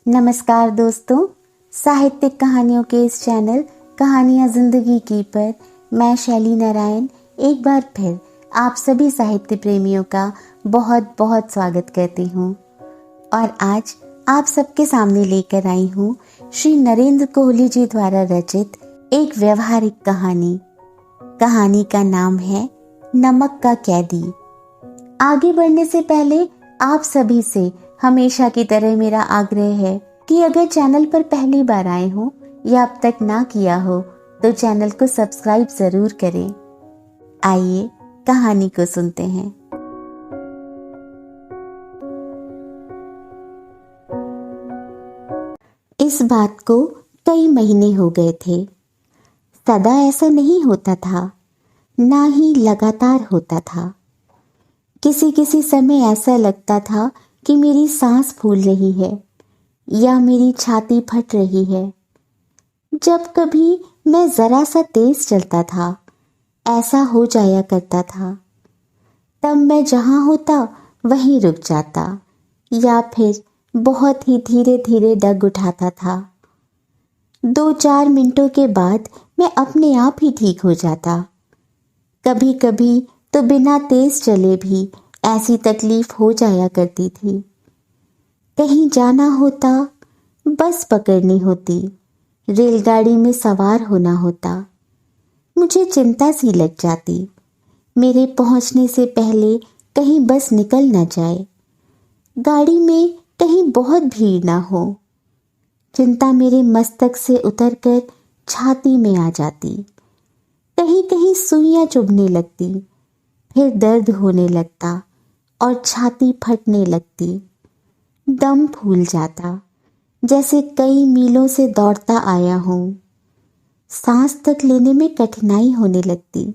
नमस्कार दोस्तों, साहित्यिक कहानियों के इस चैनल कहानियाँ जिंदगी की पर मैं शैली नारायण एक बार फिर आप सभी साहित्य प्रेमियों का बहुत बहुत स्वागत करती हूँ। और आज आप सबके सामने लेकर आई हूँ श्री नरेंद्र कोहली जी द्वारा रचित एक व्यवहारिक कहानी। कहानी का नाम है नमक का कैदी। आगे बढ़ने से पहले आप सभी से हमेशा की तरह मेरा आग्रह है कि अगर चैनल पर पहली बार आए हो या अब तक ना किया हो तो चैनल को सब्सक्राइब जरूर करें। आइए कहानी को सुनते हैं। इस बात को कई महीने हो गए थे। सदा ऐसा नहीं होता था, ना ही लगातार होता था। किसी किसी समय ऐसा लगता था कि मेरी सांस फूल रही है या मेरी छाती फट रही है। जब कभी मैं जरा सा तेज चलता था, ऐसा हो जाया करता था। तब मैं जहां होता वहीं रुक जाता या फिर बहुत ही धीरे धीरे डग उठाता था। 2-4 मिनटों के बाद मैं अपने आप ही ठीक हो जाता। कभी कभी तो बिना तेज चले भी ऐसी तकलीफ हो जाया करती थी। कहीं जाना होता, बस पकड़नी होती, रेलगाड़ी में सवार होना होता, मुझे चिंता सी लग जाती मेरे पहुंचने से पहले कहीं बस निकल ना जाए, गाड़ी में कहीं बहुत भीड़ ना हो। चिंता मेरे मस्तक से उतरकर छाती में आ जाती। कहीं कहीं सुइयां चुभने लगती, फिर दर्द होने लगता और छाती फटने लगती। दम फूल जाता, जैसे कई मीलों से दौड़ता आया हूँ। सांस तक लेने में कठिनाई होने लगती,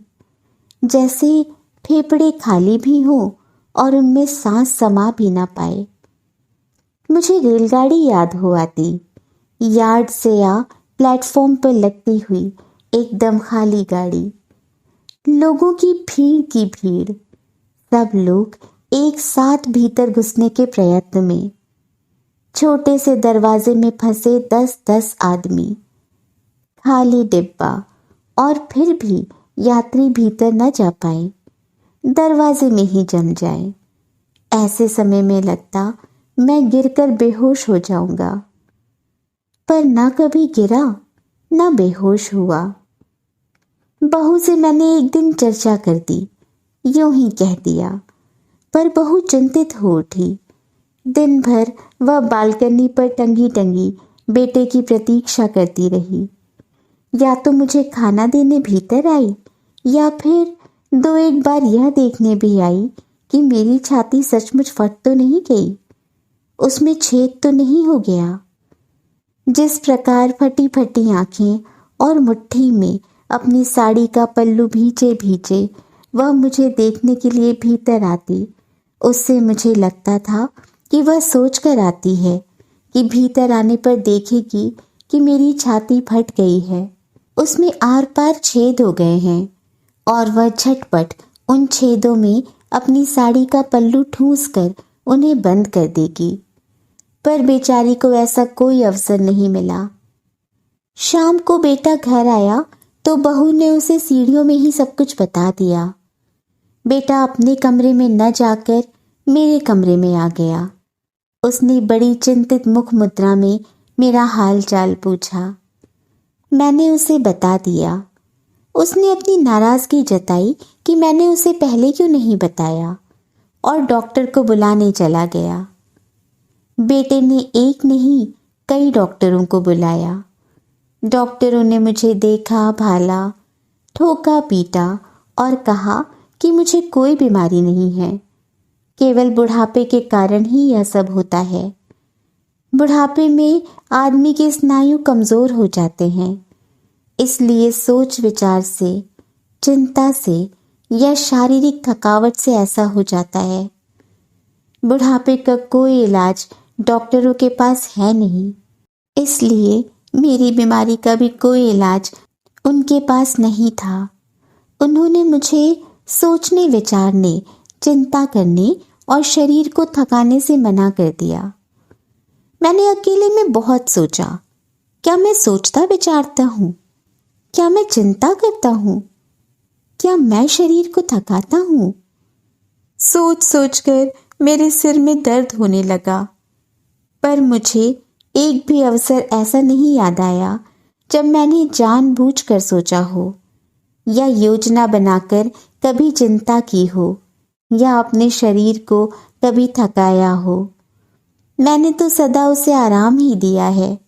जैसे फेफड़े खाली भी हों और उनमें सांस समा भी ना पाए। मुझे रेलगाड़ी याद हो आती, यार्ड से या प्लेटफॉर्म पर लगती हुई एकदम खाली गाड़ी, लोगों की भीड़, सब लोग एक साथ भीतर घुसने के प्रयत्न में। छोटे से दरवाजे में फंसे 10-10 आदमी, खाली डिब्बा, और फिर भी यात्री भीतर न जा पाए, दरवाजे में ही जम जाए। ऐसे समय में लगता मैं गिरकर बेहोश हो जाऊंगा, पर ना कभी गिरा ना बेहोश हुआ। बहू से मैंने एक दिन चर्चा कर दी, यूं ही कह दिया, पर बहू चिंतित हो उठी। दिन भर वह बालकनी पर टंगी टंगी बेटे की प्रतीक्षा करती रही। या तो मुझे खाना देने भीतर आई या फिर 2-1 बार यह देखने भी आई कि मेरी छाती सचमुच फट तो नहीं गई, उसमें छेद तो नहीं हो गया। जिस प्रकार फटी फटी आंखें और मुट्ठी में अपनी साड़ी का पल्लू भींचे भींचे वह मुझे देखने के लिए भीतर आती, उससे मुझे लगता था कि वह सोच कर आती है कि भीतर आने पर देखेगी कि मेरी छाती फट गई है, उसमें आर पार छेद हो गए हैं, और वह झटपट उन छेदों में अपनी साड़ी का पल्लू ठूंस कर उन्हें बंद कर देगी। पर बेचारी को ऐसा कोई अवसर नहीं मिला। शाम को बेटा घर आया तो बहू ने उसे सीढ़ियों में ही सब कुछ बता दिया। बेटा अपने कमरे में न जाकर मेरे कमरे में आ गया। उसने बड़ी चिंतित मुख मुद्रा में मेरा हाल चाल पूछा। मैंने उसे बता दिया। उसने अपनी नाराजगी जताई कि मैंने उसे पहले क्यों नहीं बताया, और डॉक्टर को बुलाने चला गया। बेटे ने एक नहीं कई डॉक्टरों को बुलाया। डॉक्टरों ने मुझे देखा भाला, ठोका पीटा और कहा कि मुझे कोई बीमारी नहीं है, केवल बुढ़ापे के कारण ही यह सब होता है। बुढ़ापे में आदमी के स्नायु कमजोर हो जाते हैं, इसलिए सोच विचार से, चिंता से या शारीरिक थकावट से ऐसा हो जाता है। बुढ़ापे का कोई इलाज डॉक्टरों के पास है नहीं, इसलिए मेरी बीमारी का भी कोई इलाज उनके पास नहीं था। उन्होंने मुझे सोचने विचारने, चिंता करने और शरीर को थकाने से मना कर दिया। मैंने अकेले में बहुत सोचा। क्या मैं सोचता विचारता हूँ? क्या मैं चिंता करता हूँ? क्या मैं शरीर को थकाता हूँ? सोच सोचकर मेरे सिर में दर्द होने लगा। पर मुझे एक भी अवसर ऐसा नहीं याद आया जब मैंने जानबूझकर सोचा हो, या योजना बनाकर कभी चिंता की हो, या अपने शरीर को कभी थकाया हो। मैंने तो सदा उसे आराम ही दिया है।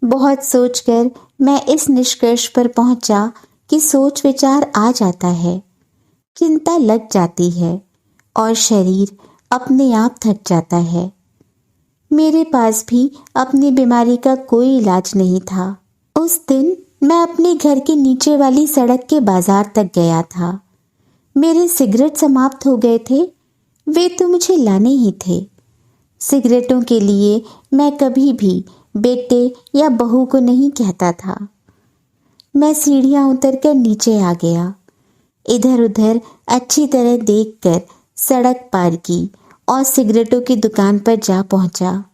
बहुत सोचकर मैं इस निष्कर्ष पर पहुंचा कि सोच विचार आ जाता है, चिंता लग जाती है और शरीर अपने आप थक जाता है। मेरे पास भी अपनी बीमारी का कोई इलाज नहीं था। उस दिन मैं अपने घर के नीचे वाली सड़क के बाजार तक गया था। मेरे सिगरेट समाप्त हो गए थे, वे तो मुझे लाने ही थे। सिगरेटों के लिए मैं कभी भी बेटे या बहू को नहीं कहता था। मैं सीढ़ियां उतरकर नीचे आ गया। इधर उधर अच्छी तरह देखकर सड़क पार की और सिगरेटों की दुकान पर जा पहुंचा।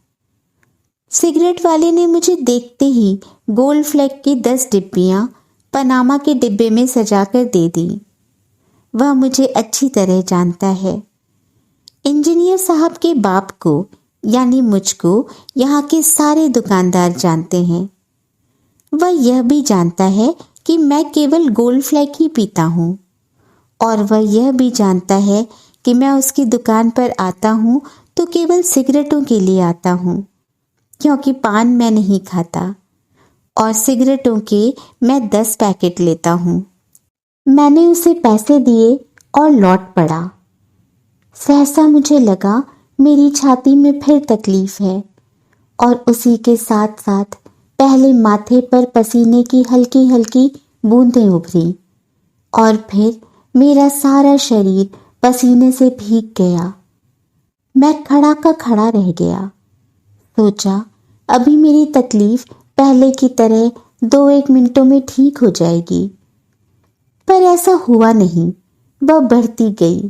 सिगरेट वाले ने मुझे देखते ही गोल्ड फ्लैग की 10 डिब्बियां पनामा के डिब्बे में सजाकर दे दी। वह मुझे अच्छी तरह जानता है। इंजीनियर साहब के बाप को यानी मुझको यहाँ के सारे दुकानदार जानते हैं। वह यह भी जानता है कि मैं केवल गोल्ड फ्लैग ही पीता हूँ, और वह यह भी जानता है कि मैं उसकी दुकान पर आता हूँ तो केवल सिगरेटों के लिए आता हूँ, क्योंकि पान मैं नहीं खाता और सिगरेटों के मैं 10 पैकेट लेता हूँ। मैंने उसे पैसे दिए और लौट पड़ा। सहसा मुझे लगा मेरी छाती में फिर तकलीफ है, और उसी के साथ साथ पहले माथे पर पसीने की हल्की हल्की बूंदें उभरी और फिर मेरा सारा शरीर पसीने से भीग गया। मैं खड़ा का खड़ा रह गया। सोचा अभी मेरी तकलीफ पहले की तरह 2-1 मिनटों में ठीक हो जाएगी, पर ऐसा हुआ नहीं। वह बढ़ती गई।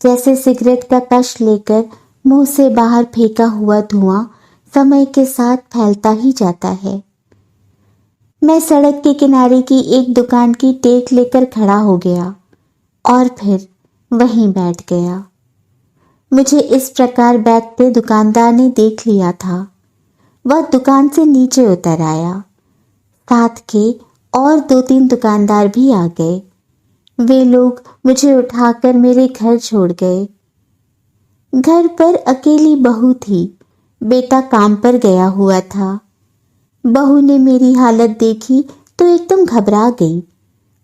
जैसे सिगरेट का कश लेकर मुंह से बाहर फेंका हुआ धुआं समय के साथ फैलता ही जाता है। मैं सड़क के किनारे की एक दुकान की टेक लेकर खड़ा हो गया और फिर वहीं बैठ गया। मुझे इस प्रकार बैठते दुकानदार ने देख लिया था। वह दुकान से नीचे उतर आया। साथ के और 2-3 दुकानदार भी आ गए। वे लोग मुझे उठाकर मेरे घर छोड़ गए। घर पर अकेली बहू थी। बेटा काम पर गया हुआ था। बहू ने मेरी हालत देखी तो एकदम घबरा गई।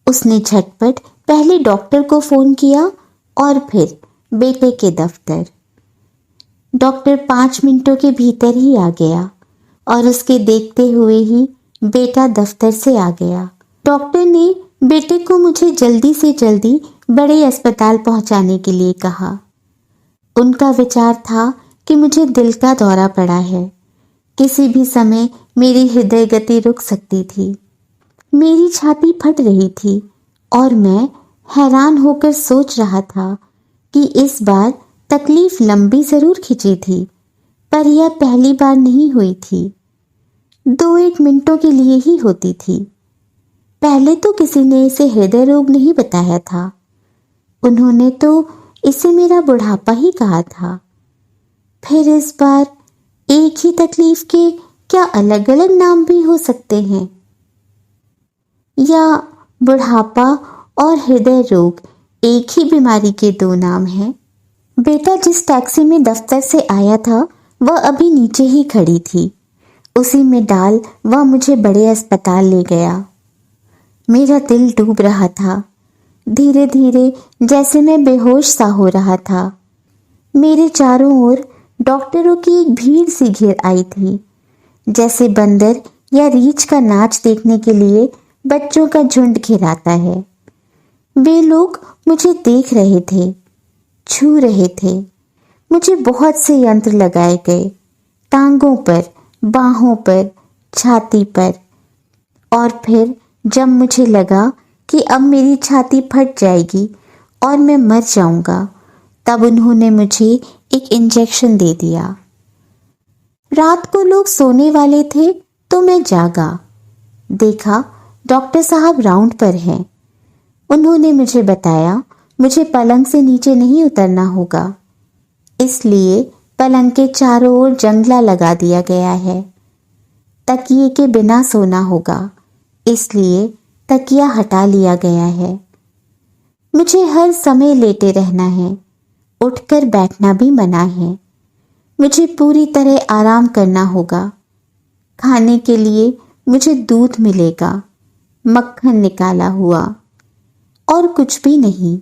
उसने झटपट पहले डॉक्टर को फोन किया और फिर बेटे के दफ्तर। डॉक्टर 5 मिनटों के भीतर ही आ गया और उसके देखते हुए ही बेटा दफ्तर से आ गया। डॉक्टर ने बेटे को मुझे जल्दी से जल्दी बड़े अस्पताल पहुंचाने के लिए कहा। उनका विचार था कि मुझे दिल का दौरा पड़ा है, किसी भी समय मेरी हृदय गति रुक सकती थी। मेरी छाती फट रही थी और मैं हैरान होकर सोच रहा था कि इस बार तकलीफ लंबी जरूर खिंची थी, पर यह पहली बार नहीं हुई थी। 2-1 मिनटों के लिए ही होती थी। पहले तो किसी ने इसे हृदय रोग नहीं बताया था। उन्होंने तो इसे मेरा बुढ़ापा ही कहा था। फिर इस बार एक ही तकलीफ के क्या अलग अलग नाम भी हो सकते हैं? या बुढ़ापा और हृदय रोग एक ही बीमारी के 2 नाम हैं? बेटा जिस टैक्सी में दफ्तर से आया था वह अभी नीचे ही खड़ी थी। उसी में डाल वह मुझे बड़े अस्पताल ले गया। मेरा दिल डूब रहा था। धीरे धीरे जैसे मैं बेहोश सा हो रहा था। मेरे चारों ओर डॉक्टरों की एक भीड़ सी घिर आई थी, जैसे बंदर या रीछ का नाच देखने के लिए बच्चों का झुंड घिर आता है। वे लोग मुझे देख रहे थे, छू रहे थे। मुझे बहुत से यंत्र लगाए गए, टांगों पर, बाहों पर, छाती पर। और फिर जब मुझे लगा कि अब मेरी छाती फट जाएगी और मैं मर जाऊंगा, तब उन्होंने मुझे एक इंजेक्शन दे दिया। रात को लोग सोने वाले थे तो मैं जागा। देखा डॉक्टर साहब राउंड पर हैं। उन्होंने मुझे बताया मुझे पलंग से नीचे नहीं उतरना होगा, इसलिए पलंग के चारों ओर जंगला लगा दिया गया है। तकिए के बिना सोना होगा, इसलिए तकिया हटा लिया गया है। मुझे हर समय लेटे रहना है, उठकर बैठना भी मना है। मुझे पूरी तरह आराम करना होगा। खाने के लिए मुझे दूध मिलेगा, मक्खन निकाला हुआ, और कुछ भी नहीं।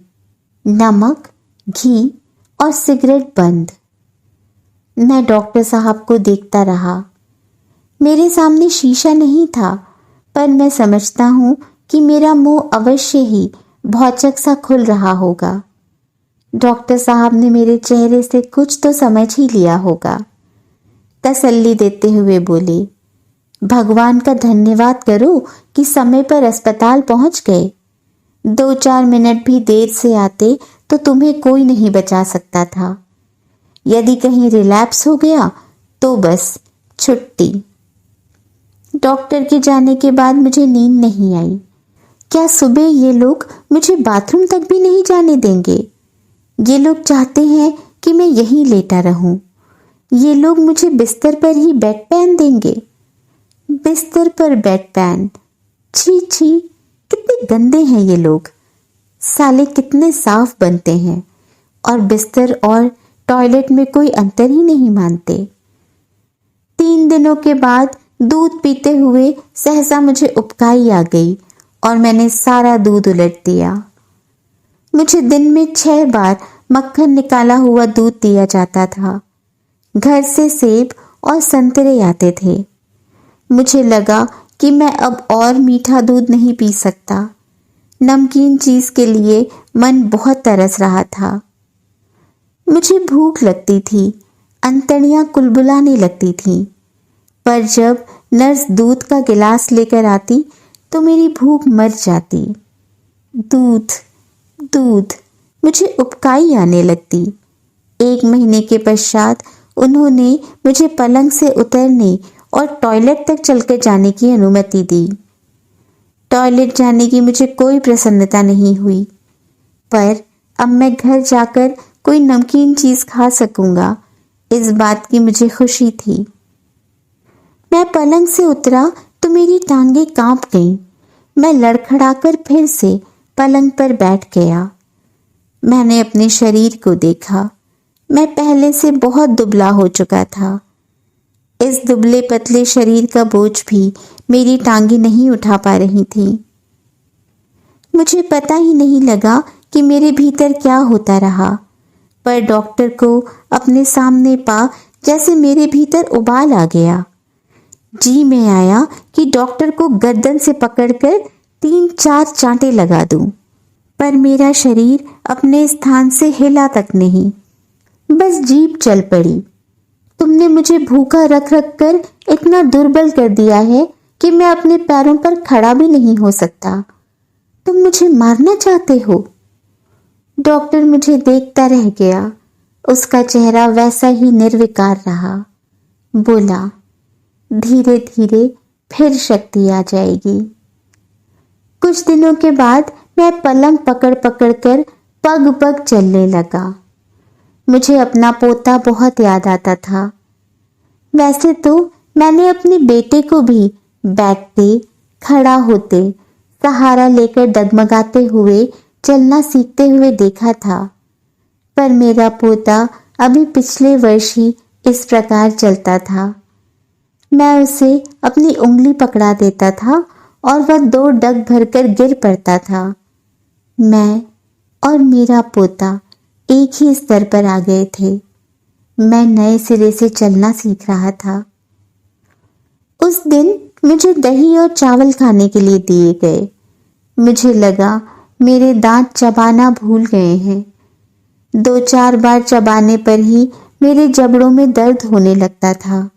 नमक, घी और सिगरेट बंद। मैं डॉक्टर साहब को देखता रहा। मेरे सामने शीशा नहीं था, पर मैं समझता हूँ कि मेरा मुंह अवश्य ही भौचक सा खुल रहा होगा। डॉक्टर साहब ने मेरे चेहरे से कुछ तो समझ ही लिया होगा। तसल्ली देते हुए बोले, भगवान का धन्यवाद करो कि समय पर अस्पताल पहुंच गए। 2-4 मिनट भी देर से आते तो तुम्हें कोई नहीं बचा सकता था। यदि कहीं रिलैप्स हो गया तो बस छुट्टी। डॉक्टर के जाने के बाद मुझे नींद नहीं आई। क्या सुबह ये लोग मुझे बाथरूम तक भी नहीं जाने देंगे? ये लोग चाहते हैं कि मैं यहीं लेटा रहूं। ये लोग मुझे बिस्तर पर ही बेड पैन देंगे। बिस्तर पर बेड पैन, छी छी, कितने गंदे हैं ये लोग। साले कितने साफ बनते हैं और बिस्तर और टॉयलेट में कोई अंतर ही नहीं मानते। 3 दिनों के बाद दूध पीते हुए सहसा मुझे उबकाई आ गई और मैंने सारा दूध उलट दिया। मुझे दिन में 6 बार मक्खन निकाला हुआ दूध दिया जाता था। घर से सेब और संतरे आते थे। मुझे लगा कि मैं अब और मीठा दूध नहीं पी सकता। नमकीन चीज के लिए मन बहुत तरस रहा था। मुझे भूख लगती थी, अंतड़ियां कुलबुलाने लगती थीं। पर जब नर्स दूध का गिलास लेकर आती तो मेरी भूख मर जाती। दूध दूध, मुझे उबकाई आने लगती। 1 महीने के पश्चात उन्होंने मुझे पलंग से उतरने और टॉयलेट तक चलकर जाने की अनुमति दी। टॉयलेट जाने की मुझे कोई प्रसन्नता नहीं हुई, पर अब मैं घर जाकर कोई नमकीन चीज खा सकूंगा, इस बात की मुझे खुशी थी। मैं पलंग से उतरा तो मेरी टांगें कांप गईं। मैं लड़खड़ाकर फिर से पलंग पर बैठ गया। मैंने अपने शरीर को देखा। मैं पहले से बहुत दुबला हो चुका था। इस दुबले पतले शरीर का बोझ भी मेरी टांगें नहीं उठा पा रही थी। मुझे पता ही नहीं लगा कि मेरे भीतर क्या होता रहा, पर डॉक्टर को अपने सामने पा जैसे मेरे भीतर उबाल आ गया। जी में आया कि डॉक्टर को गर्दन से पकड़कर 3-4 चांटे लगा दूं, पर मेरा शरीर अपने स्थान से हिला तक नहीं। बस जीभ चल पड़ी। तुमने मुझे भूखा रख रख कर इतना दुर्बल कर दिया है कि मैं अपने पैरों पर खड़ा भी नहीं हो सकता। तुम मुझे मारना चाहते हो? डॉक्टर मुझे देखता रह गया। उसका चेहरा वैसा ही निर्विकार रहा। बोला, धीरे धीरे फिर शक्ति आ जाएगी। कुछ दिनों के बाद मैं पलंग पकड़ पकड़ कर पग पग चलने लगा। मुझे अपना पोता बहुत याद आता था। वैसे तो मैंने अपने बेटे को भी बैठते, खड़ा होते, सहारा लेकर डगमगाते हुए चलना सीखते हुए देखा था, पर मेरा पोता अभी पिछले वर्ष ही इस प्रकार चलता था। मैं उसे अपनी उंगली पकड़ा देता था और वह 2 डग भरकर गिर पड़ता था। मैं और मेरा पोता एक ही स्तर पर आ गए थे। मैं नए सिरे से चलना सीख रहा था। उस दिन मुझे दही और चावल खाने के लिए दिए गए। मुझे लगा मेरे दांत चबाना भूल गए हैं। 2-4 बार चबाने पर ही मेरे जबड़ों में दर्द होने लगता था।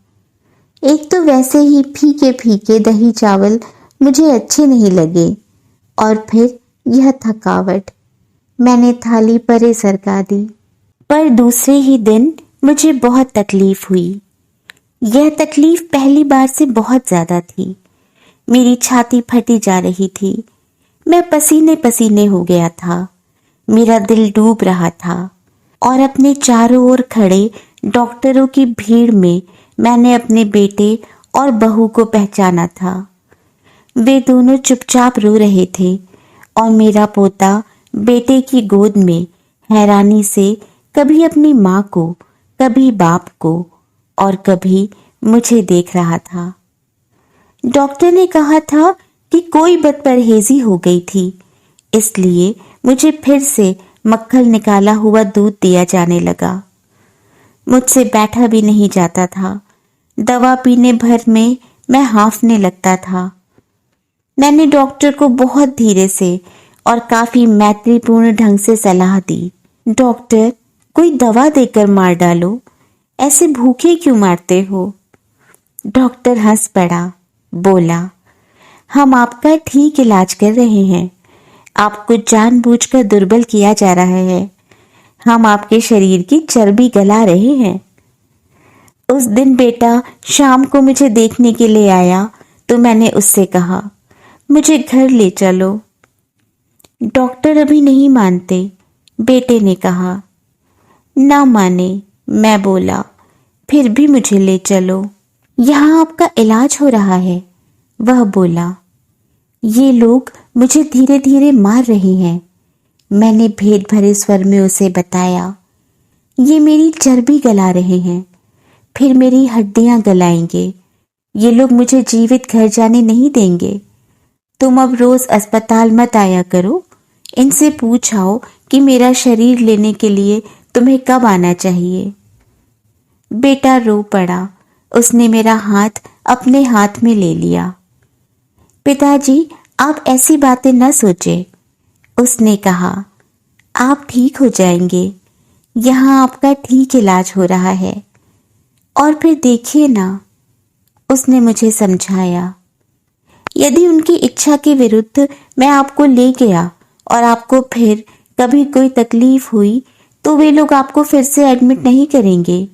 एक तो वैसे ही फीके फीके दही चावल मुझे अच्छे नहीं लगे, और फिर यह थकावट। मैंने थाली परे सरका दी। पर दूसरे ही दिन मुझे बहुत तकलीफ हुई। यह तकलीफ पहली बार से बहुत ज्यादा थी। मेरी छाती फटी जा रही थी। मैं पसीने पसीने हो गया था। मेरा दिल डूब रहा था और अपने चारों ओर खड़े डॉक्टरों की भीड़ में मैंने अपने बेटे और बहू को पहचाना था। वे दोनों चुपचाप रो रहे थे और मेरा पोता बेटे की गोद में हैरानी से कभी अपनी माँ को, कभी बाप को और कभी मुझे देख रहा था। डॉक्टर ने कहा था कि कोई बदपरहेजी हो गई थी, इसलिए मुझे फिर से मक्खन निकाला हुआ दूध दिया जाने लगा। मुझसे बैठा भी नहीं जाता था। दवा पीने भर में मैं हांफने लगता था। मैंने डॉक्टर को बहुत धीरे से और काफी मैत्रीपूर्ण ढंग से सलाह दी। डॉक्टर, कोई दवा देकर मार डालो, ऐसे भूखे क्यों मारते हो? डॉक्टर हंस पड़ा, बोला, हम आपका ठीक इलाज कर रहे हैं। आपको जानबूझकर दुर्बल किया जा रहा है। हम आपके शरीर की चर्बी गला रहे हैं। उस दिन बेटा शाम को मुझे देखने के लिए आया तो मैंने उससे कहा, मुझे घर ले चलो। डॉक्टर अभी नहीं मानते, बेटे ने कहा। ना माने, मैं बोला, फिर भी मुझे ले चलो। यहाँ आपका इलाज हो रहा है, वह बोला। ये लोग मुझे धीरे धीरे मार रहे हैं। मैंने भेद भरे स्वर में उसे बताया, ये मेरी चर्बी गला रहे हैं, फिर मेरी हड्डियां गलाएंगे। ये लोग मुझे जीवित घर जाने नहीं देंगे। तुम अब रोज अस्पताल मत आया करो। इनसे पूछाओ कि मेरा शरीर लेने के लिए तुम्हें कब आना चाहिए। बेटा रो पड़ा। उसने मेरा हाथ अपने हाथ में ले लिया। पिताजी, आप ऐसी बातें न सोचें, उसने कहा। आप ठीक हो जाएंगे। यहाँ आपका ठीक इलाज हो रहा है। और फिर देखिए ना, उसने मुझे समझाया। यदि उनकी इच्छा के विरुद्ध मैं आपको ले गया और आपको फिर कभी कोई तकलीफ हुई तो वे लोग आपको फिर से एडमिट नहीं करेंगे।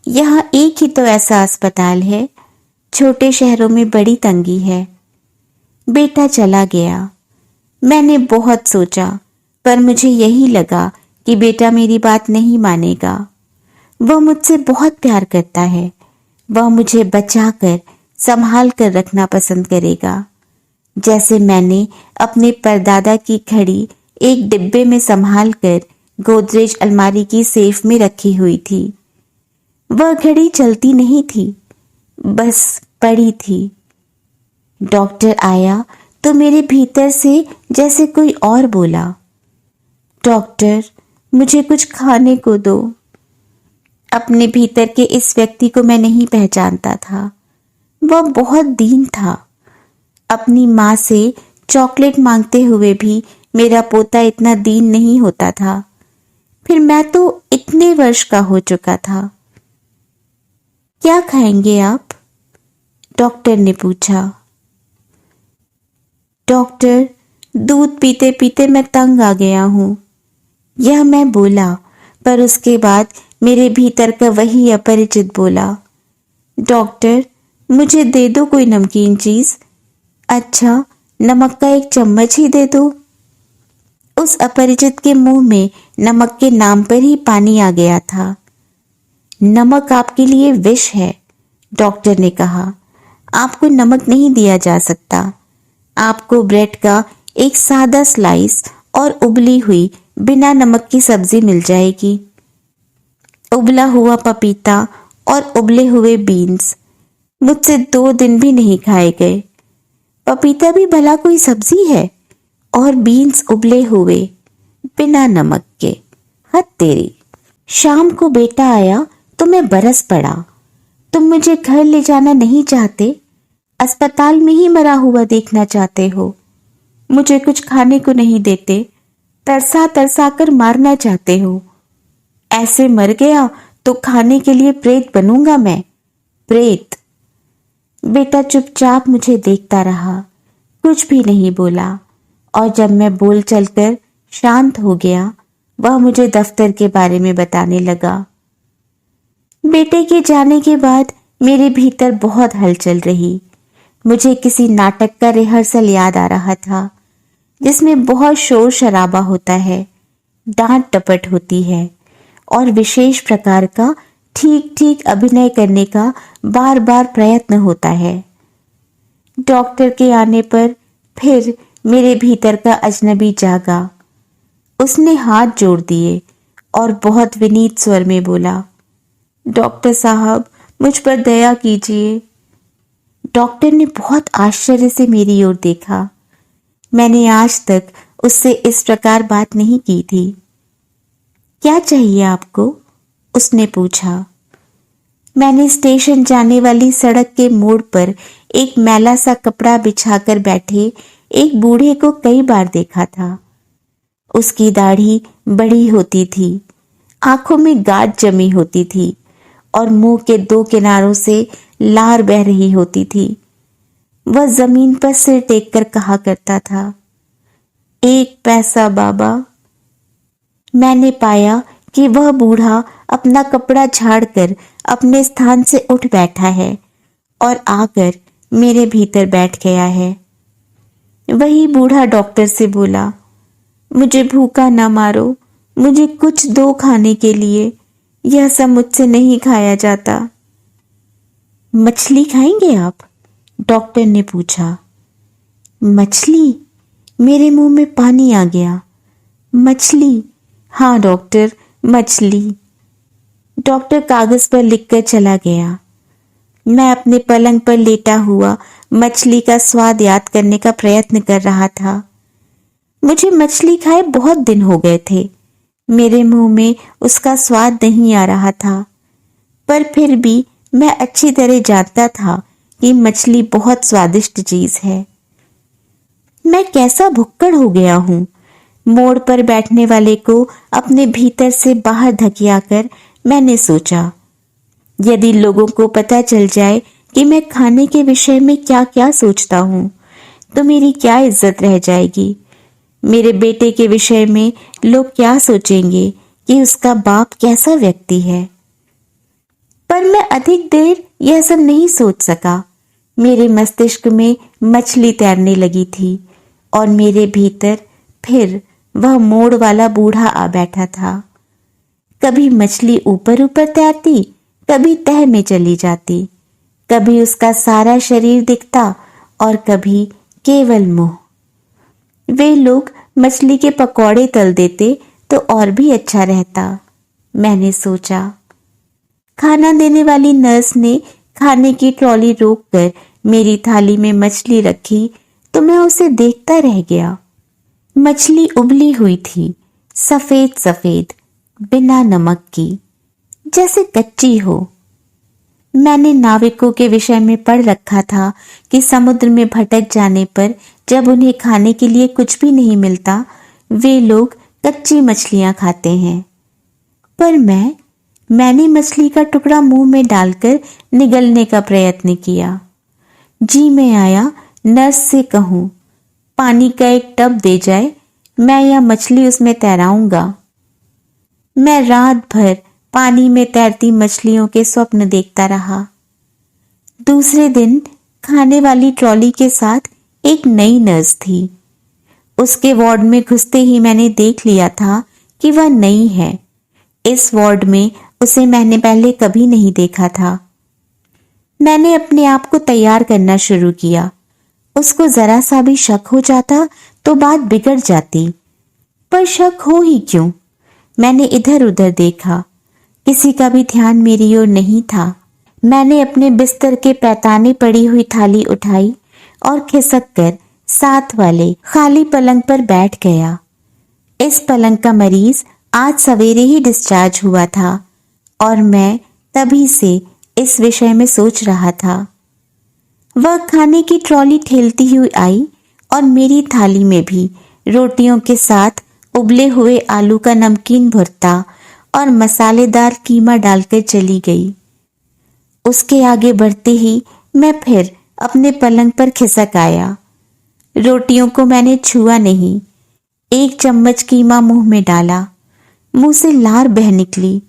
यहाँ एक ही तो ऐसा अस्पताल है। छोटे शहरों में बड़ी तंगी है। बेटा चला गया। मैंने बहुत सोचा, पर मुझे यही लगा कि बेटा मेरी बात नहीं मानेगा। वह मुझसे बहुत प्यार करता है। वह मुझे बचाकर, संभाल कर रखना पसंद करेगा, जैसे मैंने अपने परदादा की घड़ी एक डिब्बे में संभाल कर गोदरेज अलमारी की सेफ में रखी हुई थी। वह घड़ी चलती नहीं थी, बस पड़ी थी। डॉक्टर आया तो मेरे भीतर से जैसे कोई और बोला, डॉक्टर, मुझे कुछ खाने को दो। अपने भीतर के इस व्यक्ति को मैं नहीं पहचानता था। वह बहुत दीन था। अपनी माँ से चॉकलेट मांगते हुए भी मेरा पोता इतना दीन नहीं होता था। फिर मैं तो इतने वर्ष का हो चुका था। क्या खाएंगे आप? डॉक्टर ने पूछा। डॉक्टर, दूध पीते पीते मैं तंग आ गया हूँ, यह मैं बोला, पर उसके बाद मेरे भीतर का वही अपरिचित बोला, डॉक्टर, मुझे दे दो कोई नमकीन चीज। अच्छा, नमक का एक चम्मच ही दे दो। उस अपरिचित के मुंह में नमक के नाम पर ही पानी आ गया था। नमक आपके लिए विष है, डॉक्टर ने कहा। आपको नमक नहीं दिया जा सकता। आपको ब्रेड का एक सादा स्लाइस और उबली हुई बिना नमक की सब्जी मिल जाएगी। उबला हुआ पपीता और उबले हुए बीन्स मुझसे 2 दिन भी नहीं खाए गए। पपीता भी भला कोई सब्जी है, और बीन्स उबले हुए बिना नमक के। हद तेरी। शाम को बेटा आया तो मैं बरस पड़ा। तुम मुझे घर ले जाना नहीं चाहते, अस्पताल में ही मरा हुआ देखना चाहते हो। मुझे कुछ खाने को नहीं देते, तरसा तरसा कर मारना चाहते हो। ऐसे मर गया तो खाने के लिए प्रेत बनूंगा मैं, प्रेत। बेटा चुपचाप मुझे देखता रहा, कुछ भी नहीं बोला। और जब मैं बोल चलकर शांत हो गया, वह मुझे दफ्तर के बारे में बताने लगा। बेटे के जाने के बाद मेरे भीतर बहुत हलचल रही। मुझे किसी नाटक का रिहर्सल याद आ रहा था जिसमें बहुत शोर शराबा होता है, डांट टपट होती है और विशेष प्रकार का ठीक ठीक अभिनय करने का बार बार प्रयत्न होता है। डॉक्टर के आने पर फिर मेरे भीतर का अजनबी जागा। उसने हाथ जोड़ दिए और बहुत विनीत स्वर में बोला, डॉक्टर साहब, मुझ पर दया कीजिए। डॉक्टर ने बहुत आश्चर्य से मेरी ओर देखा। मैंने आज तक उससे इस प्रकार बात नहीं की थी। क्या चाहिए आपको? उसने पूछा। मैंने स्टेशन जाने वाली सड़क के मोड़ पर एक मैला सा कपड़ा बिछाकर बैठे एक बूढ़े को कई बार देखा था। उसकी दाढ़ी बड़ी होती थी, आंखों में गांठ जमी होती थी और मुंह के दो किनारों से लार बह रही होती थी। वह जमीन पर सिर टेक कर कहा करता था, 1 पैसा बाबा। मैंने पाया कि वह बूढ़ा अपना कपड़ा झाड़कर अपने स्थान से उठ बैठा है और आकर मेरे भीतर बैठ गया है। वही बूढ़ा डॉक्टर से बोला, मुझे भूखा ना मारो, मुझे कुछ दो खाने के लिए, यह सब मुझसे नहीं खाया जाता। मछली खाएंगे आप? डॉक्टर ने पूछा। मछली? मेरे मुंह में पानी आ गया। मछली? हाँ डॉक्टर, मछली। डॉक्टर कागज पर लिखकर चला गया। मैं अपने पलंग पर लेटा हुआ मछली का स्वाद याद करने का प्रयत्न कर रहा था। मुझे मछली खाए बहुत दिन हो गए थे। मेरे मुंह में उसका स्वाद नहीं आ रहा था, पर फिर भी मैं अच्छी तरह जानता था कि मछली बहुत स्वादिष्ट चीज है। मैं कैसा भुक्कड़ हो गया हूं। मोड़ पर बैठने वाले को अपने भीतर से बाहर धकियाकर मैंने सोचा, यदि लोगों को पता चल जाए कि मैं खाने के विषय में क्या क्या सोचता हूं, तो मेरी क्या इज्जत रह जाएगी। मेरे बेटे के विषय में लोग क्या सोचेंगे कि उसका बाप कैसा व्यक्ति है। पर मैं अधिक देर यह सब नहीं सोच सका। मेरे मस्तिष्क में मछली तैरने लगी थी और मेरे भीतर फिर वह मोड़ वाला बूढ़ा आ बैठा था। कभी मछली ऊपर ऊपर तैरती, कभी तह में चली जाती, कभी उसका सारा शरीर दिखता और कभी केवल मुंह। वे लोग मछली के पकौड़े तल देते तो और भी अच्छा रहता, मैंने सोचा। खाना देने वाली नर्स ने खाने की ट्रॉली रोककर मेरी थाली में मछली रखी तो मैं उसे देखता रह गया। मछली उबली हुई थी, सफेद सफेद, बिना नमक की, जैसे कच्ची हो। मैंने नाविकों के विषय में पढ़ रखा था कि समुद्र में भटक जाने पर जब उन्हें खाने के लिए कुछ भी नहीं मिलता, वे लोग कच्ची मछलियां खाते हैं। पर मैंने मछली का टुकड़ा मुंह में डालकर निगलने का प्रयत्न किया। जी में आया नर्स से कहूं, पानी का एक टब दे जाए, मैं यह मछली उसमें तैराऊंगा। मैं रात भर पानी में तैरती मछलियों के स्वप्न देखता रहा। दूसरे दिन खाने वाली ट्रॉली के साथ एक नई नर्स थी। उसके वार्ड में घुसते ही मैंने देख लिया था कि वह नई है। इस वार्ड में उसे मैंने पहले कभी नहीं देखा था। मैंने अपने आप को तैयार करना शुरू किया। उसको जरा सा भी शक हो जाता तो बात बिगड़ जाती, पर शक हो ही क्यों। मैंने इधर उधर देखा, किसी का भी ध्यान मेरी ओर नहीं था। मैंने अपने बिस्तर के पैताने पड़ी हुई थाली उठाई और खिसक कर साथ वाले खाली पलंग पर बैठ गया। इस पलंग का मरीज आज सवेरे ही डिस्चार्ज हुआ था और मैं तभी से इस विषय में सोच रहा था। वह खाने की ट्रॉली ठेलती हुई आई और मेरी थाली में भी रोटियों के साथ उबले हुए आलू का नमकीन भुर्ता और मसालेदार कीमा डालकर चली गई। उसके आगे बढ़ते ही मैं फिर अपने पलंग पर खिसक आया। रोटियों को मैंने छुआ नहीं। 1 चम्मच कीमा मुंह में डाला, मुंह से लार बह निकली।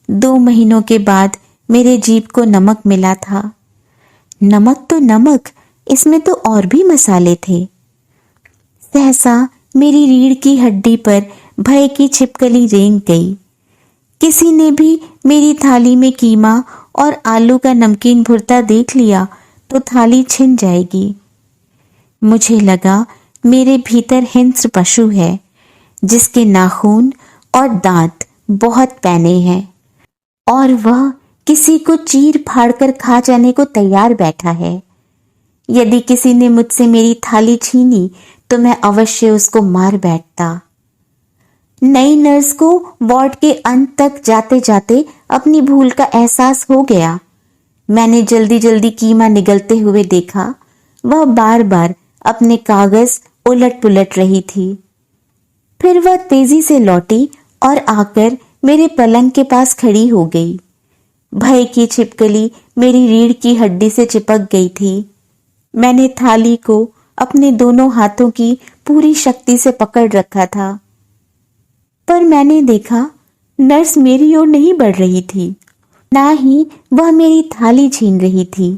2 महीनों के बाद मेरे जीभ को नमक मिला था। नमक तो नमक, इसमें तो और भी मसाले थे। सहसा मेरी रीढ़ की हड्डी पर भय की छिपकली रेंग गई। किसी ने भी मेरी थाली में कीमा और आलू का नमकीन भुर्ता देख लिया तो थाली छिन जाएगी। मुझे लगा मेरे भीतर हिंस्र पशु है जिसके नाखून और दांत बहुत पैने हैं और वह किसी को चीर फाड़ कर खा जाने को तैयार बैठा है। यदि किसी ने मुझसे मेरी थाली छीनी तो मैं अवश्य उसको मार बैठता। नई नर्स को वार्ड के अंत तक जाते जाते अपनी भूल का एहसास हो गया। मैंने जल्दी जल्दी कीमा निगलते हुए देखा। वह बार बार अपने कागज उलट पुलट रही थी। फिर वह तेजी से लौटी और आकर मेरे पलंग के पास खड़ी हो गई। भय की छिपकली मेरी रीढ़ की हड्डी से चिपक गई थी। मैंने थाली को अपने दोनों हाथों की पूरी शक्ति से पकड़ रखा था, पर मैंने देखा नर्स मेरी ओर नहीं बढ़ रही थी, ना ही वह मेरी थाली छीन रही थी।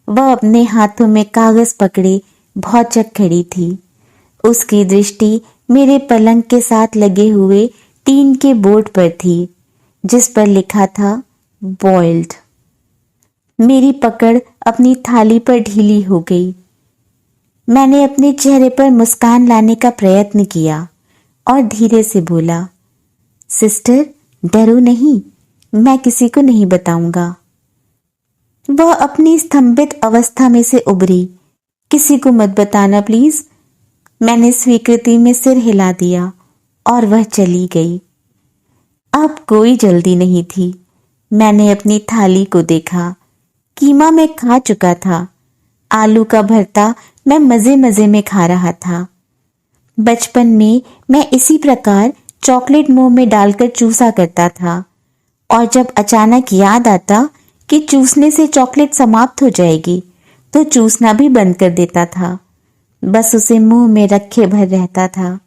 वह अपने हाथों में कागज पकड़े भौचक खड़ी थी। उसकी दृष्टि मेरे पलंग के साथ लगे हुए टीन के बोर्ड पर थी जिस पर लिखा था बॉइल्ड। मेरी पकड़ अपनी थाली पर ढीली हो गई। मैंने अपने चेहरे पर मुस्कान लाने का प्रयत्न किया और धीरे से बोला, सिस्टर डरो नहीं, मैं किसी को नहीं बताऊंगा। वह अपनी स्तंभित अवस्था में से उभरी। किसी को मत बताना प्लीज। मैंने स्वीकृति में सिर हिला दिया और वह चली गई। अब कोई जल्दी नहीं थी। मैंने अपनी थाली को देखा। कीमा मैं खा चुका था। आलू का भरता मैं मजे मजे में खा रहा था। बचपन में मैं इसी प्रकार चॉकलेट मुंह में डालकर चूसा करता था और जब अचानक याद आता कि चूसने से चॉकलेट समाप्त हो जाएगी तो चूसना भी बंद कर देता था। बस उसे मुंह में रखे भर रहता था।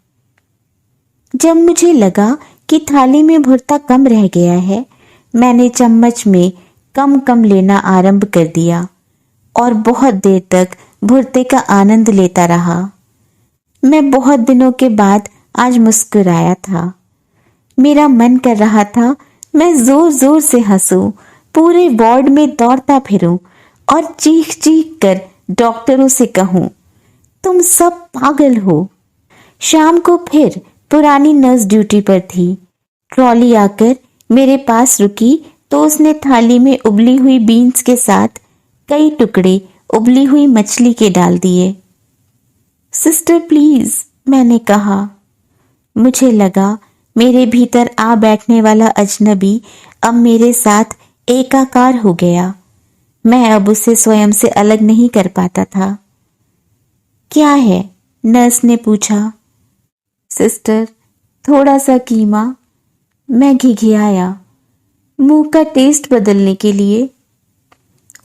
जब मुझे लगा कि थाली में भुर्ता कम रह गया है, मैंने चम्मच में कम कम लेना आरंभ कर दिया और बहुत देर तक भुर्ते का आनंद लेता रहा। मैं बहुत दिनों के बाद आज मुस्कुराया था। मेरा मन कर रहा था मैं जोर जोर से हंसूं, पूरे वार्ड में दौड़ता फिरूं और चीख चीख कर डॉक्टरों से कहूं, तुम सब पागल हो। शाम को फिर पुरानी नर्स ड्यूटी पर थी। ट्रॉली आकर मेरे पास रुकी तो उसने थाली में उबली हुई बीन्स के साथ कई टुकड़े उबली हुई मछली के डाल दिए। सिस्टर प्लीज, मैंने कहा। मुझे लगा मेरे भीतर आ बैठने वाला अजनबी अब मेरे साथ एकाकार हो गया। मैं अब उसे स्वयं से अलग नहीं कर पाता था। क्या है? नर्स ने पूछा। सिस्टर, थोड़ा सा कीमा। मैं घिघियाया, मुंह का टेस्ट बदलने के लिए।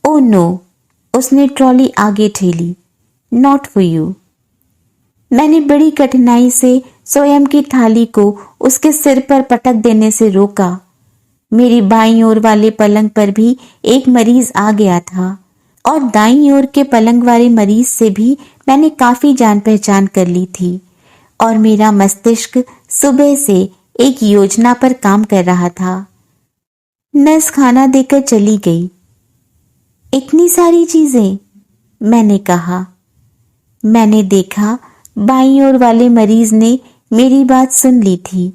ओ नो, उसने ट्रॉली आगे ठेली। Not for you. मैंने बड़ी कठिनाई से स्वयं की थाली को उसके सिर पर पटक देने से रोका। मेरी बाईं ओर वाले पलंग पर भी एक मरीज आ गया था और दाईं ओर के पलंग वाले मरीज से भी मैंने काफी जान पहचान कर ली थी और मेरा मस्तिष्क सुबह से एक योजना पर काम कर रहा था। नर्स खाना देकर चली गई। इतनी सारी चीजें, मैंने कहा। मैंने देखा बाईं ओर वाले मरीज ने मेरी बात सुन ली थी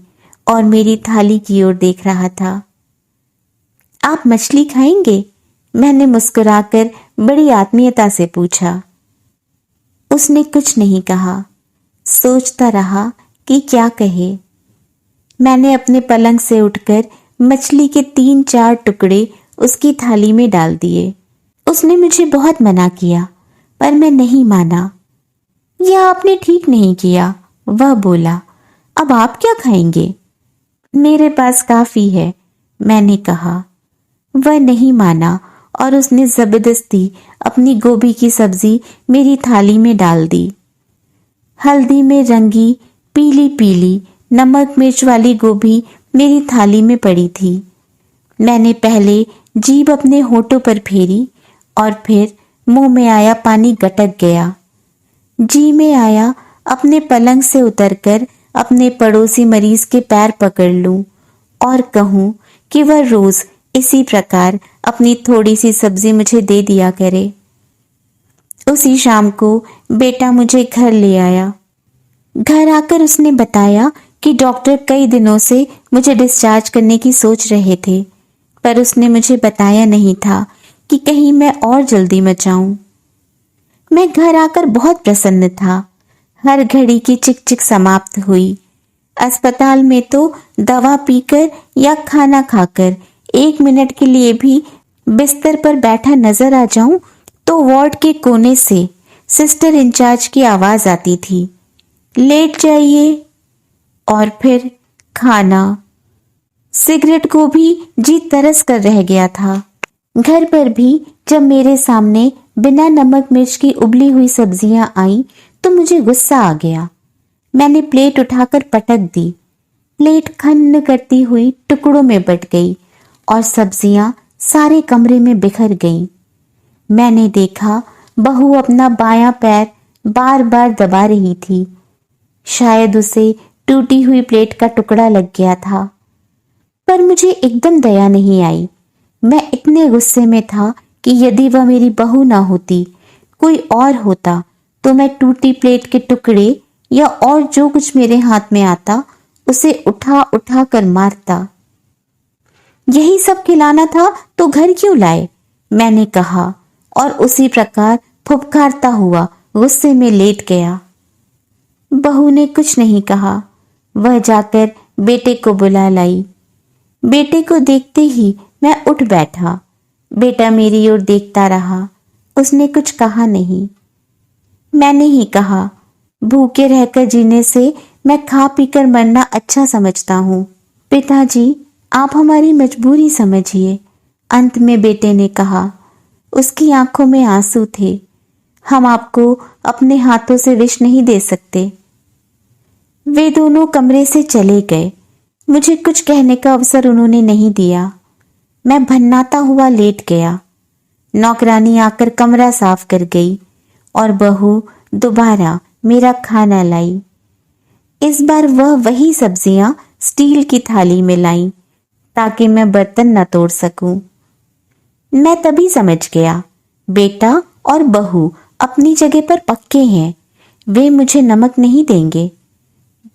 और मेरी थाली की ओर देख रहा था। आप मछली खाएंगे? मैंने मुस्कुराकर बड़ी आत्मीयता से पूछा। उसने कुछ नहीं कहा। सोचता रहा कि क्या कहे। मैंने अपने पलंग से उठकर मछली के 3-4 टुकड़े उसकी थाली में डाल दिए। उसने मुझे बहुत मना किया पर मैं नहीं माना। यह आपने ठीक नहीं किया, वह बोला। अब आप क्या खाएंगे? मेरे पास काफी है, मैंने कहा। वह नहीं माना और उसने जबरदस्ती अपनी गोभी की सब्जी मेरी थाली में डाल दी। हल्दी में रंगी पीली पीली नमक मिर्च वाली गोभी मेरी थाली में पड़ी थी। मैंने पहले जीभ अपने होठों पर फेरी और फिर मुंह में आया पानी गटक गया। जी में आया अपने पलंग से उतरकर अपने पड़ोसी मरीज के पैर पकड़ लूं और कहूं कि वह रोज इसी प्रकार अपनी थोड़ी सी सब्जी मुझे दे दिया करे। उसी शाम को बेटा मुझे घर ले आया। घर आकर उसने बताया कि डॉक्टर कई दिनों से मुझे डिस्चार्ज करने की सोच रहे थे, पर उसने मुझे बताया नहीं था कि कहीं मैं और जल्दी मच जाऊं। मैं घर आकर बहुत प्रसन्न था। हर घड़ी की चिक चिक समाप्त हुई। अस्पताल में तो दवा पीकर या खाना खाकर 1 मिनट के लिए भी बिस्तर पर बैठा नजर आ जाऊं तो वार्ड के कोने से सिस्टर इंचार्ज की आवाज आती थी, लेट जाइए। और फिर खाना। सिगरेट को भी जी तरस कर रह गया था। घर पर भी जब मेरे सामने बिना नमक मिर्च की उबली हुई सब्जियां आई तो मुझे गुस्सा आ गया। मैंने प्लेट उठाकर पटक दी। प्लेट खन्न करती हुई टुकड़ों में बट गई और सब्जियां सारे कमरे में बिखर गईं। मैंने देखा बहू अपना बायां पैर बार बार दबा रही थी। शायद उसे टूटी हुई प्लेट का टुकड़ा लग गया था, पर मुझे एकदम दया नहीं आई। मैं इतने गुस्से में था कि यदि वह मेरी बहू ना होती, कोई और होता, तो मैं टूटी प्लेट के टुकड़े या और जो कुछ मेरे हाथ में आता उसे उठा उठा कर मारता। यही सब खिलाना था तो घर क्यों लाए, मैंने कहा और उसी प्रकार फुफकारता हुआ गुस्से में लेट गया। बहू ने कुछ नहीं कहा। वह जाकर बेटे को बुला लाई। बेटे को देखते ही मैं उठ बैठा। बेटा मेरी ओर देखता रहा। उसने कुछ कहा नहीं। मैंने ही कहा, भूखे रहकर जीने से मैं खा पीकर मरना अच्छा समझता हूँ। पिताजी, आप हमारी मजबूरी समझिए। अंत में बेटे ने कहा। उसकी आंखों में आंसू थे। हम आपको अपने हाथों से विष नहीं दे सकते। वे दोनों कमरे से चले गए। मुझे कुछ कहने का अवसर उन्होंने नहीं दिया। मैं भन्नाता हुआ लेट गया। नौकरानी आकर कमरा साफ कर गई और बहू दोबारा मेरा खाना लाई। इस बार वह वही सब्जियां स्टील की थाली में लाई ताकि मैं बर्तन न तोड़ सकूं। मैं तभी समझ गया, बेटा और बहू अपनी जगह पर पक्के हैं। वे मुझे नमक नहीं देंगे।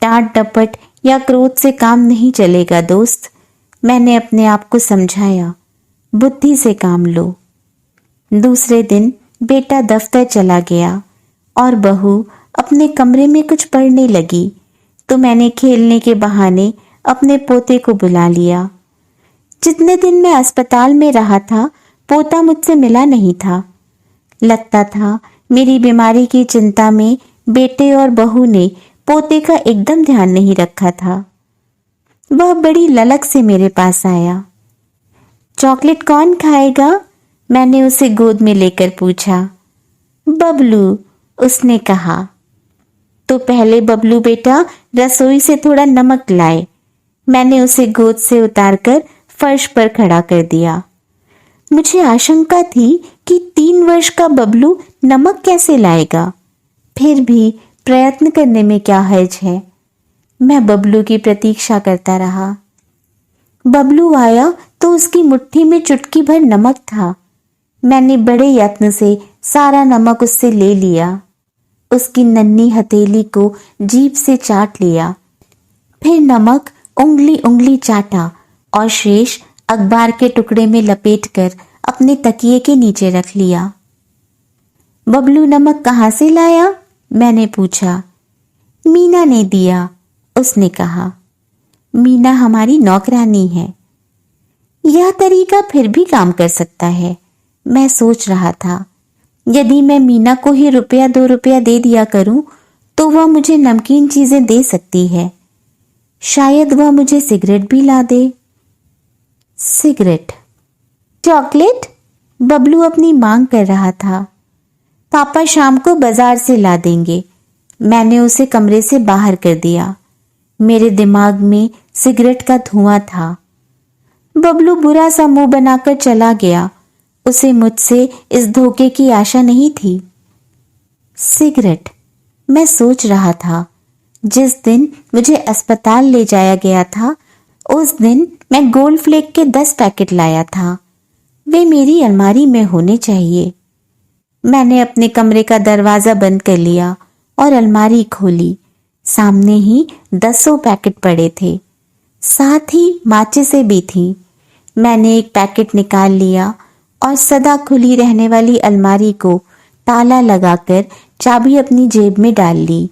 डांट डपट या क्रोध से काम नहीं चलेगा दोस्त। मैंने अपने आप को समझाया, बुद्धि से काम लो। दूसरे दिन बेटा दफ्तर चला गया और बहू अपने कमरे में कुछ पढ़ने लगी, तो मैंने खेलने के बहाने अपने पोते को बुला लिया। जितने दिन मैं अस्पताल में रहा था, पोता मुझसे मिला नहीं था। लगता था मेरी बीमारी की चिंता में बेटे और बहू ने पोते का एकदम ध्यान नहीं रखा था। वह बड़ी ललक से मेरे पास आया। चॉकलेट कौन खाएगा, मैंने उसे गोद में लेकर पूछा। बबलू, उसने कहा। तो पहले बबलू बेटा रसोई से थोड़ा नमक लाए। मैंने उसे गोद से उतारकर फर्श पर खड़ा कर दिया। मुझे आशंका थी कि 3 वर्ष का बबलू नमक कैसे लाएगा। फिर भी प्रयत्न करने में क्या हर्ज है। मैं बबलू की प्रतीक्षा करता रहा। बबलू आया तो उसकी मुट्ठी में चुटकी भर नमक था। मैंने बड़े यत्न से सारा नमक उससे ले लिया। उसकी नन्ही हथेली को जीभ से चाट लिया। फिर नमक उंगली उंगली चाटा और शेष अखबार के टुकड़े में लपेटकर अपने तकिए के नीचे रख लिया। बबलू नमक कहाँ से लाया, मैंने पूछा। मीना ने दिया, उसने कहा। मीना हमारी नौकरानी है। यह तरीका फिर भी काम कर सकता है, मैं सोच रहा था। यदि मैं मीना को ही रुपया 2 रुपया दे दिया करूं तो वह मुझे नमकीन चीजें दे सकती है। शायद वह मुझे सिगरेट भी ला दे। सिगरेट, चॉकलेट, बबलू अपनी मांग कर रहा था। पापा शाम को बाजार से ला देंगे। मैंने उसे कमरे से बाहर कर दिया। मेरे दिमाग में सिगरेट का धुआं था। बबलू बुरा सा मुंह बनाकर चला गया। उसे मुझसे इस धोखे की आशा नहीं थी। सिगरेट, मैं सोच रहा था। जिस दिन मुझे अस्पताल ले जाया गया था उस दिन मैं गोल्ड फ्लेक के 10 पैकेट लाया था। वे मेरी अलमारी में होने चाहिए। मैंने अपने कमरे का दरवाजा बंद कर लिया और अलमारी खोली। सामने ही 10 पैकेट पड़े थे, साथ ही माचिसें भी थी। मैंने एक पैकेट निकाल लिया और सदा खुली रहने वाली अलमारी को ताला लगाकर चाबी अपनी जेब में डाल ली।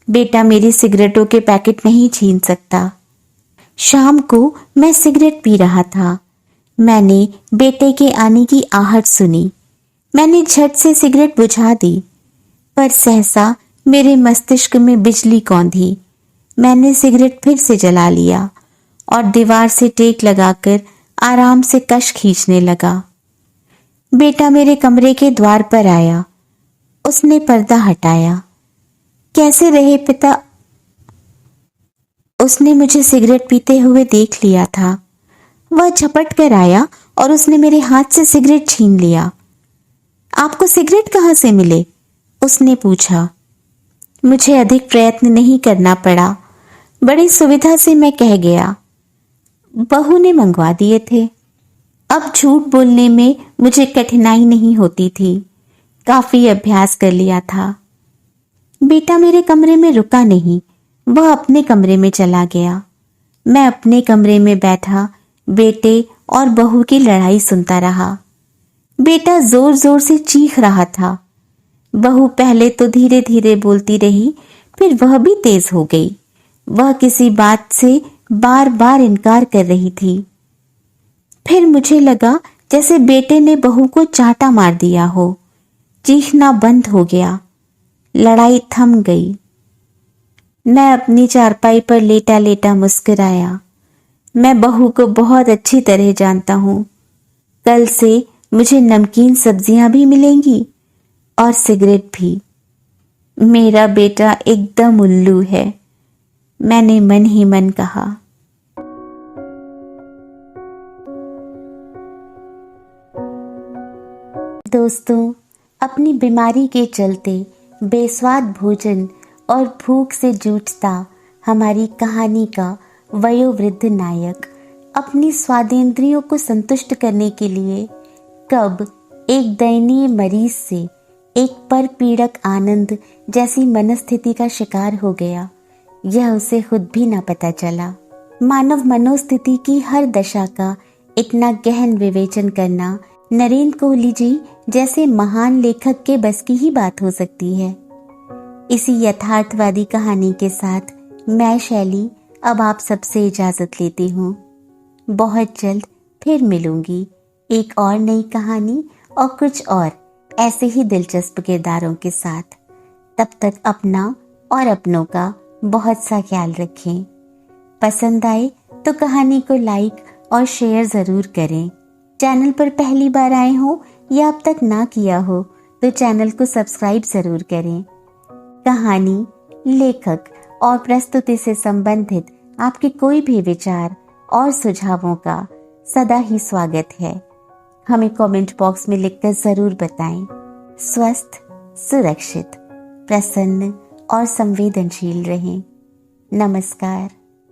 बेटा मेरी सिगरेटों के पैकेट नहीं छीन सकता। शाम को मैं सिगरेट पी रहा था। मैंने बेटे के आने की आहट सुनी। मैंने झट से सिगरेट बुझा दी, पर सहसा मेरे मस्तिष्क में बिजली कौंधी। मैंने सिगरेट फिर से जला लिया और दीवार से टेक लगाकर आराम से कश खींचने लगा। बेटा मेरे कमरे के द्वार पर आया। उसने पर्दा हटाया। कैसे रहे पिता? उसने मुझे सिगरेट पीते हुए देख लिया था। वह झपट कर आया और उसने मेरे हाथ से सिगरेट छीन लिया। आपको सिगरेट कहाँ से मिले? उसने पूछा। मुझे अधिक प्रयत्न नहीं करना पड़ा। बड़ी सुविधा से मैं कह गया, बहू ने मंगवा दिए थे। अब झूठ बोलने में मुझे कठिनाई नहीं होती थी। काफी अभ्यास कर लिया था। बेटा मेरे कमरे में रुका नहीं, वह अपने कमरे में चला गया। मैं अपने कमरे में बैठा बेटे और बहू की लड़ाई सुनता रहा। बेटा जोर जोर से चीख रहा था। बहू पहले तो धीरे धीरे बोलती रही, फिर वह भी तेज हो गई। वह किसी बात से बार बार इनकार कर रही थी। फिर मुझे लगा जैसे बेटे ने बहू को चांटा मार दिया हो। चीखना बंद हो गया। लड़ाई थम गई। मैं अपनी चारपाई पर लेटा लेटा मुस्कुराया। मैं बहू को बहुत अच्छी तरह जानता हूँ। कल से मुझे नमकीन सब्जियां भी मिलेंगी और सिगरेट भी। मेरा बेटा एकदम उल्लू है, मैंने मन ही मन कहा। दोस्तों, अपनी बीमारी के चलते बेस्वाद भोजन और भूख से जूझता हमारी कहानी का वयोवृद्ध नायक अपनी स्वादेंद्रियों को संतुष्ट करने के लिए कब एक दयनीय मरीज से एक पर पीड़क आनंद जैसी मनस्थिति का शिकार हो गया, यह उसे खुद भी न पता चला। मानव मनोस्थिति की हर दशा का इतना गहन विवेचन करना नरेंद्र कोहली जी जैसे महान लेखक के बस की ही बात हो सकती है। इसी यथार्थवादी कहानी के साथ मैं शैली अब आप सबसे इजाजत लेती हूँ। बहुत जल्द फिर मिलूंगी एक और नई कहानी और कुछ और ऐसे ही दिलचस्प किरदारों के साथ। तब तक अपना और अपनों का बहुत सा ख्याल रखें। पसंद आए तो कहानी को लाइक और शेयर ज़रूर करें। चैनल पर पहली बार आए हो या अब तक ना किया हो तो चैनल को सब्सक्राइब ज़रूर करें। कहानी, लेखक और प्रस्तुति से संबंधित आपके कोई भी विचार और सुझावों का सदा ही स्वागत है। हमें कमेंट बॉक्स में लिखकर ज़रूर बताएं। स्वस्थ, सुरक्षित, प्रसन्न और संवेदनशील रहें। नमस्कार।